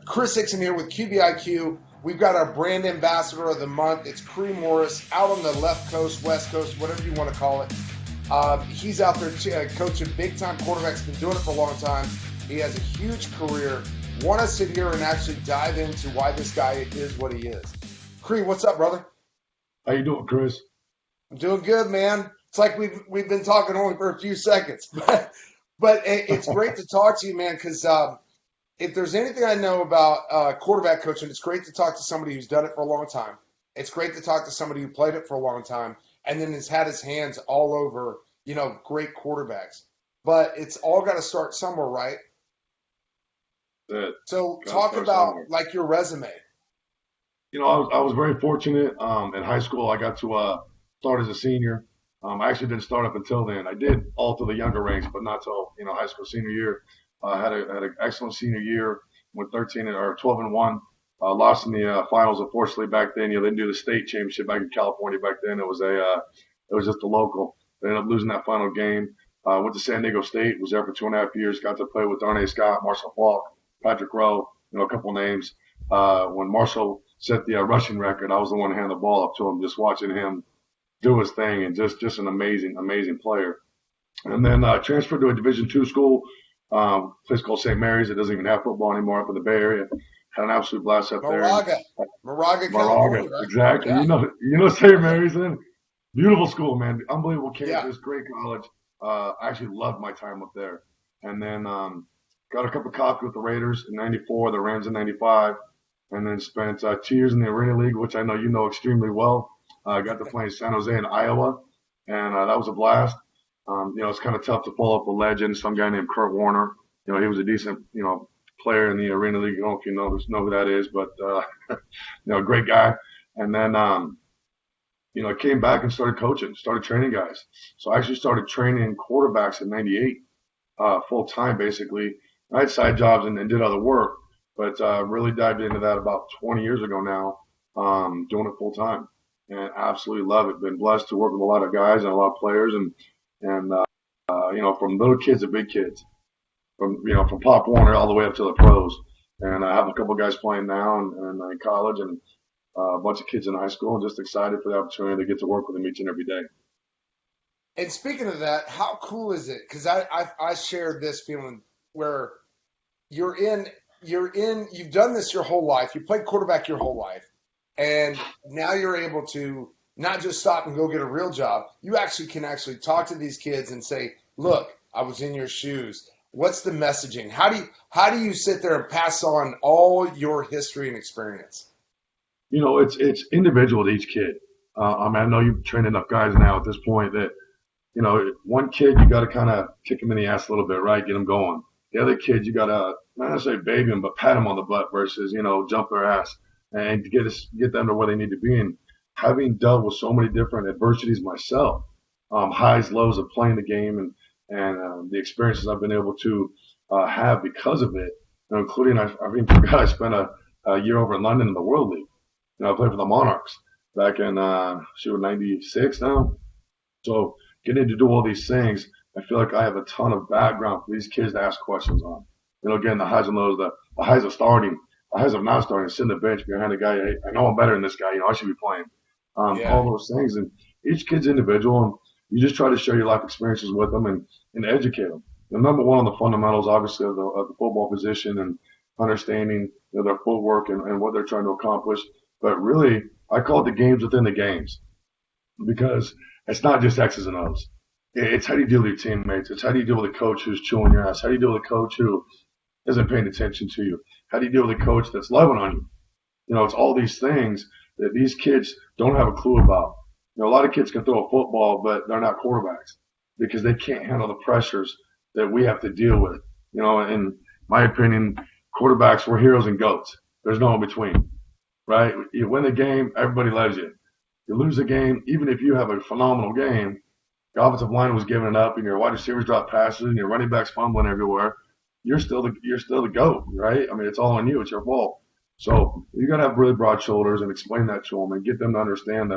Chris Hickson here with QBIQ. We've got our brand ambassador of the month. It's Cree out on the left coast, west coast, whatever you want to call it. He's out there coaching big-time quarterbacks, been doing it for a long time. He has a huge career. Want to sit here and actually dive into why this guy is what he is. Cree, what's up, brother? How you doing, Chris? I'm doing good, man. It's like we've been talking only for a few seconds, but it's great to talk to you, man, because if there's anything I know about quarterback coaching, it's great to talk to somebody who's done it for a long time. It's great to talk to somebody who played it for a long time and then has had his hands all over, great quarterbacks. But it's all got to start somewhere, right? So talk about like your resume. I was very fortunate. In high school, I got to start as a senior. I actually didn't start up until then. I did all through the younger ranks, but not till high school senior year. Had an excellent senior year. Went 12-1. Lost in the finals, unfortunately, back then. They didn't do the state championship back in California back then. It was just a local. They ended up losing that final game. Went to San Diego State. Was there for 2.5 years. Got to play with Darnay Scott, Marshall Falk, Patrick Rowe. A couple names. When Marshall set the rushing record, I was the one to hand the ball up to him, just watching him do his thing, and just an amazing player. And then transferred to a Division II school, place called St. Mary's. It doesn't even have football anymore up in the Bay Area. Had an absolute blast up there. Moraga, California. Right? Exactly. Yeah. St. Mary's, then beautiful school, man. Unbelievable campus, great college. I actually loved my time up there. And then got a cup of coffee with the Raiders in '94, the Rams in '95, and then spent 2 years in the Arena League, which I know you know extremely well. Got to play in San Jose and Iowa, and that was a blast. It's kind of tough to follow up a legend, some guy named Kurt Warner. He was a decent, player in the Arena League. I don't know if you know who that is, but, great guy. And then, I came back and started coaching, started training guys. So I actually started training quarterbacks in '98, full time, basically. I had side jobs and did other work, but really dived into that about 20 years ago now, doing it full time. And absolutely love it. Been blessed to work with a lot of guys and a lot of players, and from little kids to big kids, from Pop Warner all the way up to the pros. And I have a couple of guys playing now and in college, and a bunch of kids in high school, and just excited for the opportunity to get to work with them each and every day. And speaking of that, how cool is it? Because I shared this feeling where you've done this your whole life. You played quarterback your whole life. And now you're able to not just stop and go get a real job. You can talk to these kids and say, look, I was in your shoes. What's the messaging? How do you sit there and pass on all your history and experience? It's individual to each kid. I know you've trained enough guys now at this point that, one kid, you got to kind of kick him in the ass a little bit, right? Get him going. The other kid, you got to, not necessarily baby him, but pat him on the butt versus, jump their ass and to get them to where they need to be. And having dealt with so many different adversities myself, highs, lows of playing the game and the experiences I've been able to have because of it, including I spent a year over in London in the World League. I played for the Monarchs back in '96 now. So getting to do all these things, I feel like I have a ton of background for these kids to ask questions on. Again, the highs and lows, the highs of starting, the highs of not starting, sitting on the bench behind a guy. Hey, I know I'm better than this guy. I should be playing. All those things. And each kid's individual, and you just try to share your life experiences with them and educate them. Number one on the fundamentals, obviously, of the football position and understanding their footwork and what they're trying to accomplish. But really, I call it the games within the games, because it's not just X's and O's. It's how do you deal with your teammates. It's how do you deal with a coach who's chewing your ass. How do you deal with a coach who isn't paying attention to you? How do you deal with a coach that's loving on you? It's all these things that these kids don't have a clue about. A lot of kids can throw a football, but they're not quarterbacks because they can't handle the pressures that we have to deal with. In my opinion, quarterbacks, we're heroes and goats. There's no in between, right? You win the game, everybody loves you. You lose the game, even if you have a phenomenal game, the offensive line was giving it up and your wide receivers drop passes and your running backs fumbling everywhere. You're still the GOAT, right? I mean, it's all on you. It's your fault. So you got to have really broad shoulders and explain that to them and get them to understand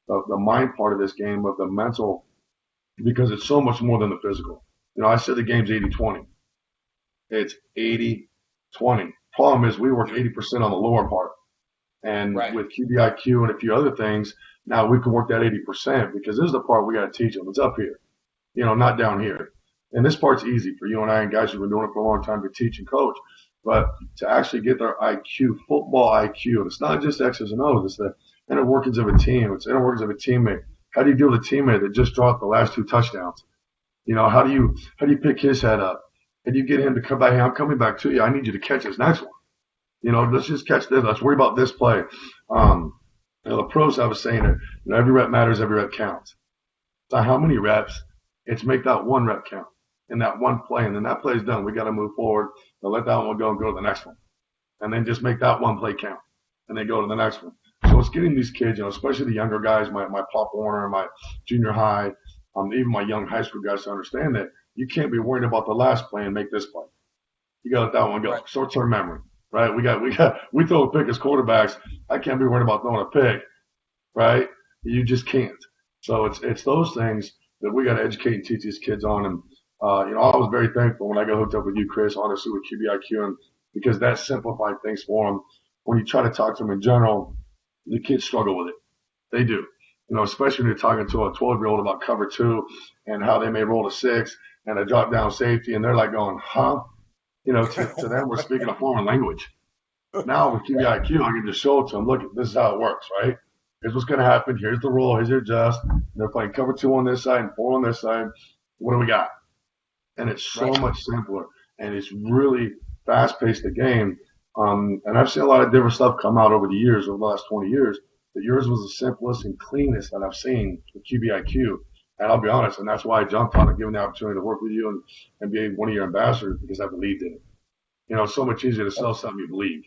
the mind part of this game, of the mental, because it's so much more than the physical. I said the game's 80-20. It's 80-20. Problem is we work 80% on the lower part. And Right. with QBIQ and a few other things, now we can work that 80% because this is the part we got to teach them. It's up here, not down here. And this part's easy for you and I and guys who've been doing it for a long time to teach and coach. But to actually get their IQ, football IQ, and it's not just X's and O's, it's the inner workings of a team. It's inner workings of a teammate. How do you deal with a teammate that just dropped the last 2 touchdowns? How do you pick his head up? How do you get him to come back? Hey, I'm coming back to you. I need you to catch this next one. Let's just catch this. Let's worry about this play. The pros have a saying that, every rep matters, every rep counts. So how many reps? It's make that one rep count in that one play, and then that play is done. We got to move forward. Now let that one go and go to the next one, and then just make that one play count, and then go to the next one. So it's getting these kids, especially the younger guys, my Pop Warner, my junior high, even my young high school guys, to understand that you can't be worried about the last play and make this play. You got to let that one go. Right. Short-term memory, right? We throw a pick as quarterbacks. I can't be worried about throwing a pick, right? You just can't. So it's those things that we got to educate and teach these kids on. And I was very thankful when I got hooked up with you, Chris, honestly, with QBIQ, and because that simplified things for them. When you try to talk to them in general, the kids struggle with it. They do. Especially when you're talking to a 12-year-old about cover 2 and how they may roll a 6 and a drop down safety, and they're like going, huh? To them, we're speaking a foreign language. Now with QBIQ, I can just show it to them. Look, this is how it works, right? Here's what's going to happen. Here's the roll. Here's your adjust. They're playing cover 2 on this side and 4 on this side. What do we got? And it's so much simpler, and it's really fast-paced, the game. And I've seen a lot of different stuff come out over the years, over the last 20 years. But yours was the simplest and cleanest that I've seen with QBIQ. And I'll be honest, and that's why I jumped on it, given the opportunity to work with you and be one of your ambassadors, because I believed in it. It's so much easier to sell something you believe.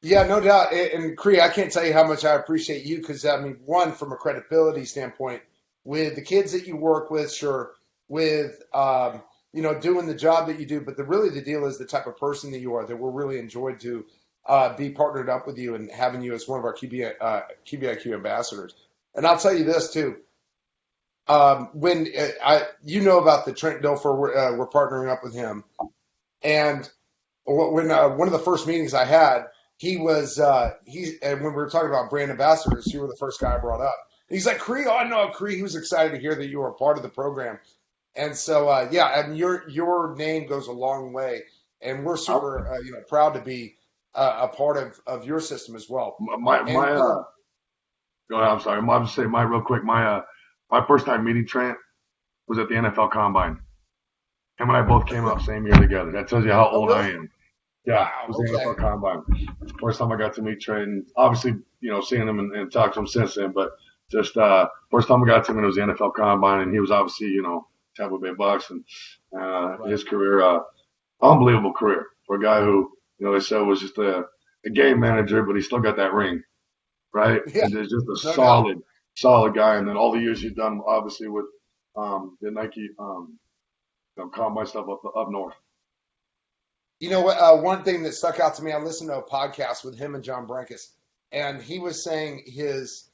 Yeah, no doubt. And Cree, I can't tell you how much I appreciate you because, one, from a credibility standpoint, with the kids that you work with, sure, with, doing the job that you do, but really the deal is the type of person that you are, that we're really enjoyed to be partnered up with you and having you as one of our QBIQ ambassadors. And I'll tell you this, too. When about the Trent Dilfer, we're partnering up with him. And when one of the first meetings I had, and when we were talking about brand ambassadors, you were the first guy I brought up. He's like, Cree, I know Cree. He was excited to hear that you were a part of the program. And so, and your name goes a long way. And we're super, proud to be a part of your system as well. Go ahead, I'm sorry. I'll just say real quick. My first time meeting Trent was at the NFL Combine. Him and I both came up same year together. That tells you how old I am. Yeah, it was the NFL Combine. It's the first time I got to meet Trent. And obviously, seeing him and talked to him since then. But just first time I got to him, it was the NFL Combine, and he was obviously, Tampa Bay Bucks, and his career, unbelievable career for a guy who, they said was just a game manager, but he still got that ring, right? Yeah, and he's just a solid guy. And then all the years he's done, obviously, with the Nike combine stuff up north. You know what? One thing that stuck out to me, I listened to a podcast with him and John Brankus, and he was saying his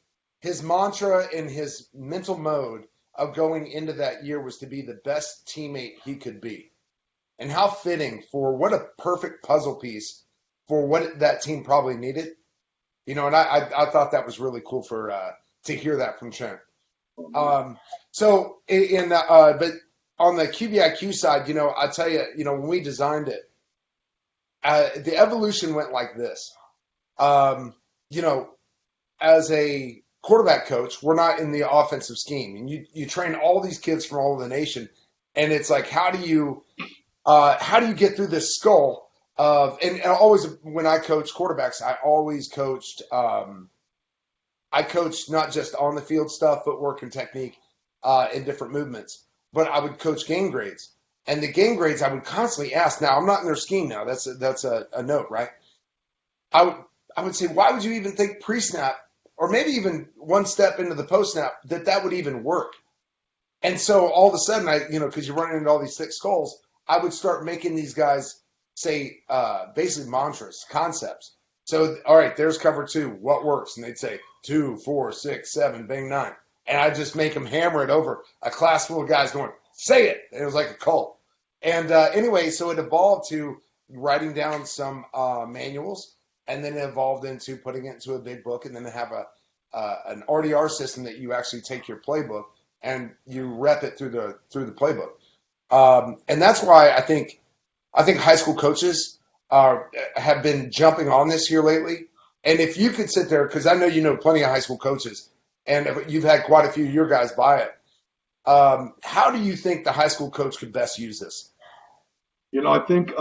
mantra and his mental mode of going into that year was to be the best teammate he could be. And how fitting for what a perfect puzzle piece for what that team probably needed. And I thought that was really cool to hear that from Trent. But on the QBIQ side, I tell you, when we designed it, the evolution went like this. As a quarterback coach, we're not in the offensive scheme, and you train all these kids from all over the nation, and it's like, how do you get through this skull of, and always when I coach quarterbacks, I always coached, I coached not just on the field stuff, footwork and technique, and different movements, but I would coach game grades. And the game grades, I would constantly ask. Now, I'm not in their scheme now. That's a note, right? I would say, why would you even think pre-snap, or maybe even one step into the post-snap, that would even work? And so all of a sudden, because you're running into all these thick skulls, I would start making these guys say basically mantras, concepts. So, all right, there's cover 2. What works? And they'd say 2, 4, 6, 7, bang, 9. And I'd just make them hammer it over a class full of guys going, say it. And it was like a cult. And anyway, so it evolved to writing down some manuals, and then it evolved into putting it into a big book, and then have an RDR system that you actually take your playbook and you rep it through the playbook. And that's why I think high school coaches have been jumping on this here lately. And if you could sit there, because I know you know plenty of high school coaches, and you've had quite a few of your guys buy it. How do you think the high school coach could best use this? I think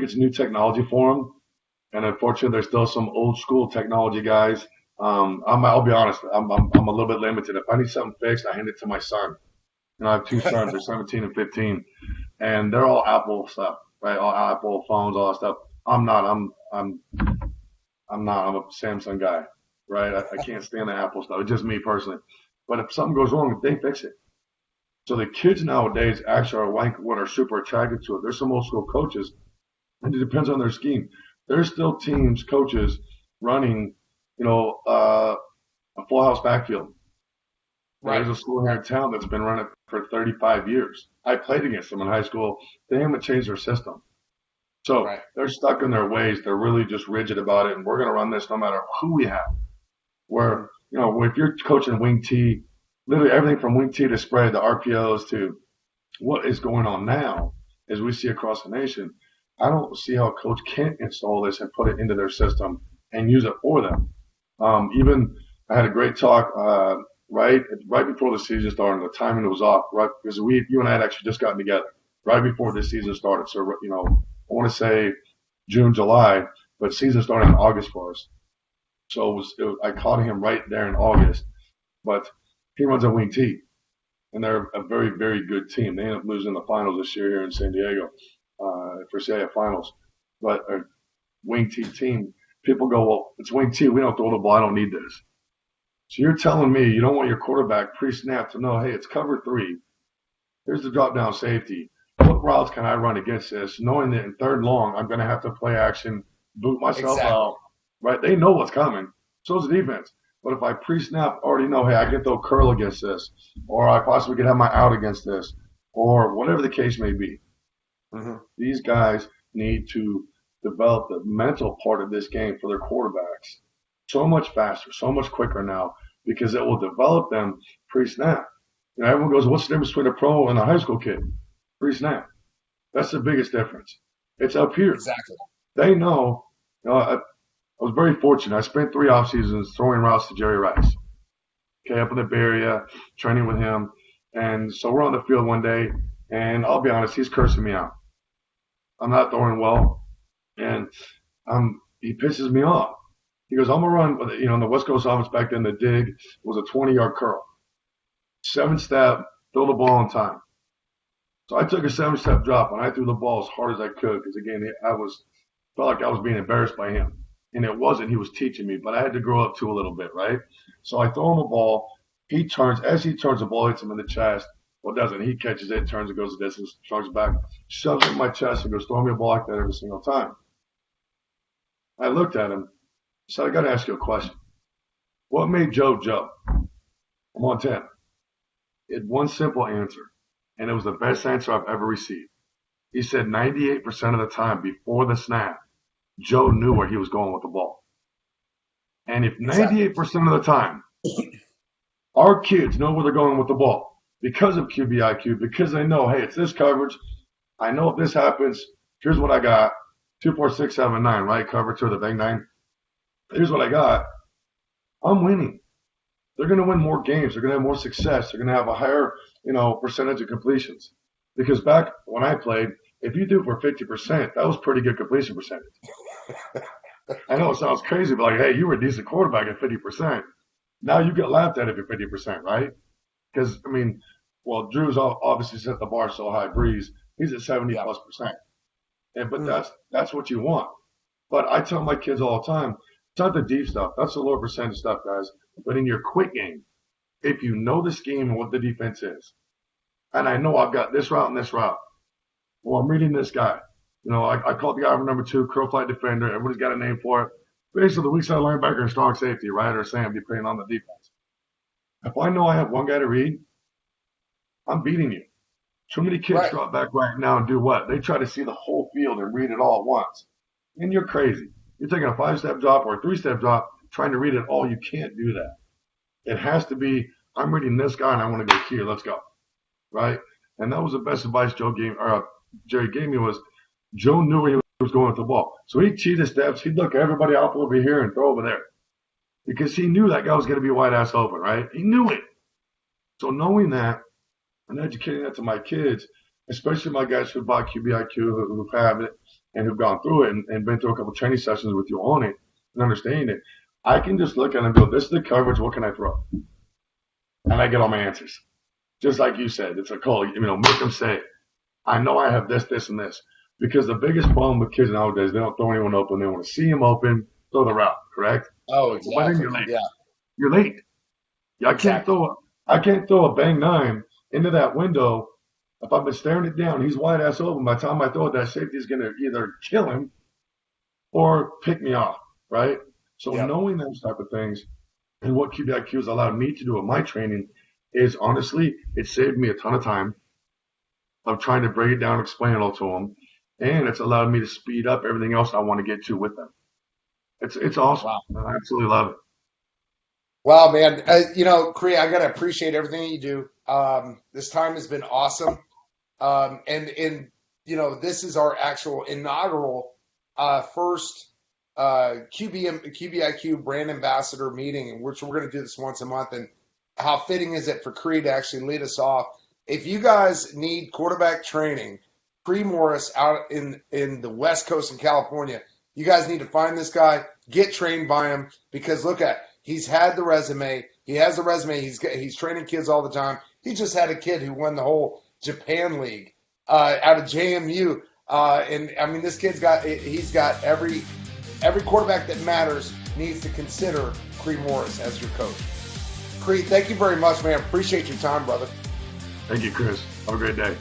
it's new technology for them, and unfortunately, there's still some old school technology guys. I'll be honest, I'm a little bit limited. If I need something fixed, I hand it to my son. I have two sons, they're 17 and 15, and they're all Apple stuff, right? All Apple phones, all that stuff. I'm not. I'm not. I'm a Samsung guy, right? I can't stand the Apple stuff. It's just me personally. But if something goes wrong, they fix it. So the kids nowadays actually are like what are super attracted to it. There's some old school coaches, and it depends on their scheme. There's still teams, coaches running, a full house backfield. Right. There's a school here in town that's been running for 35 years. I played against them in high school. They haven't changed their system. So Right. they're stuck in their ways. They're really just rigid about it. And we're going to run this no matter who we have. Where, if you're coaching wing T, literally everything from wing T to spread to RPOs to what is going on now, as we see across the nation, I don't see how a coach can't install this and put it into their system and use it for them. Even I had a great talk right before the season started. The timing was off, right? Because you and I had actually just gotten together right before this season started. So, I want to say June, July, but season started in August for us. So I caught him right there in August. But he runs a wing T, and they're a very, very good team. They ended up losing the finals this year here in San Diego for CIF finals. But a wing T team, people go, well, it's wing T. We don't throw the ball. I don't need this. So you're telling me you don't want your quarterback pre-snap to know, hey, it's cover 3. Here's the drop down safety. What routes can I run against this? Knowing that in third long, I'm going to have to play action, boot myself out, right? They know what's coming. So is the defense. But if I pre-snap, already know, hey, I can throw curl against this, or I possibly could have my out against this, or whatever the case may be. Mm-hmm. These guys need to develop the mental part of this game for their quarterbacks so much faster, so much quicker now, because it will develop them pre-snap. Everyone goes, what's the difference between a pro and a high school kid? Pre-snap. That's the biggest difference. It's up here. Exactly. They know. I was very fortunate. I spent 3 off seasons throwing routes to Jerry Rice. Okay, up in the Bay Area, training with him. And so we're on the field one day, and I'll be honest, he's cursing me out. I'm not throwing well, and he pisses me off. He goes, I'm going to run, in the West Coast offense back then, the dig was a 20-yard curl. 7-step, throw the ball on time. So I took a 7-step drop, and I threw the ball as hard as I could because, again, felt like I was being embarrassed by him. And it wasn't. He was teaching me, but I had to grow up too a little bit, right? So I throw him a ball. As he turns, the ball hits him in the chest. Well, it doesn't. He catches it, turns and goes the distance, charges back, shoves it in my chest, and goes, throw me a ball like that every single time. I looked at him. So I got to ask you a question. What made Joe Joe? I'm on 10. It had one simple answer, and it was the best answer I've ever received. He said 98% of the time before the snap, Joe knew where he was going with the ball. And if 98% of the time our kids know where they're going with the ball because of QBIQ, because they know, hey, it's this coverage. I know if this happens, here's what I got. 2, 4, 6, 7, 9, right? Cover 2 of the big 9. Here's what I got. I'm winning. They're going to win more games. They're going to have more success. They're going to have a higher, percentage of completions. Because back when I played, if you do for 50%, that was pretty good completion percentage. I know it sounds crazy, but like, hey, you were a decent quarterback at 50%. Now you get laughed at if you're 50%, right? Because, Drew's obviously set the bar so high. Breeze, he's at 70+%. But that's what you want. But I tell my kids all the time, it's not the deep stuff. That's the lower percentage stuff, guys. But in your quick game, if you know the scheme and what the defense is, and I know I've got this route and this route, well, I'm reading this guy. I called the guy from number 2, curl flight defender. Everybody's got a name for it. Basically, the weak side linebacker and strong safety, right? Or Sam, depending on the defense. If I know I have one guy to read, I'm beating you. Too many kids Right. drop back right now and do what? They try to see the whole field and read it all at once. And you're crazy. You're taking a 5-step drop or a 3-step drop, trying to read it all. You can't do that. It has to be, I'm reading this guy and I want to go here. Let's go. Right? And that was the best advice Jerry gave me was Joe knew where he was going with the ball. So he'd cheat his steps. He'd look at everybody off over here and throw over there. Because he knew that guy was going to be wide ass open, right? He knew it. So knowing that and educating that to my kids, especially my guys who bought QBIQ, who have it and who've gone through it and been through a couple of training sessions with you on it and understanding it, I can just look at it and go, this is the coverage, what can I throw? And I get all my answers. Just like you said, it's a call, make them say, I know I have this, this, and this. Because the biggest problem with kids nowadays, they don't throw anyone open. They want to see them open, throw the route, correct? Oh, exactly. But then you're late. Yeah. You're late. I can't throw a bang 9 into that window. If I've been staring it down, he's wide ass open. By the time I throw it, that safety is going to either kill him or pick me off, right? So knowing those type of things and what QBIQ has allowed me to do in my training is honestly, it saved me a ton of time of trying to break it down, explain it all to them, and it's allowed me to speed up everything else I want to get to with them. It's awesome. Wow. I absolutely love it. Wow, man. Cree, I got to appreciate everything that you do. This time has been awesome. This is our actual inaugural first QBIQ brand ambassador meeting, which we're going to do this once a month. And how fitting is it for Cree to actually lead us off? If you guys need quarterback training, Cree Morris out in the West Coast in California, you guys need to find this guy, get trained by him, because look at, he's had the resume. He has the resume. He's training kids all the time. He just had a kid who won the whole Japan League out of JMU. This kid's got every quarterback that matters needs to consider Cree Morris as your coach. Cree, thank you very much, man. Appreciate your time, brother. Thank you, Chris. Have a great day.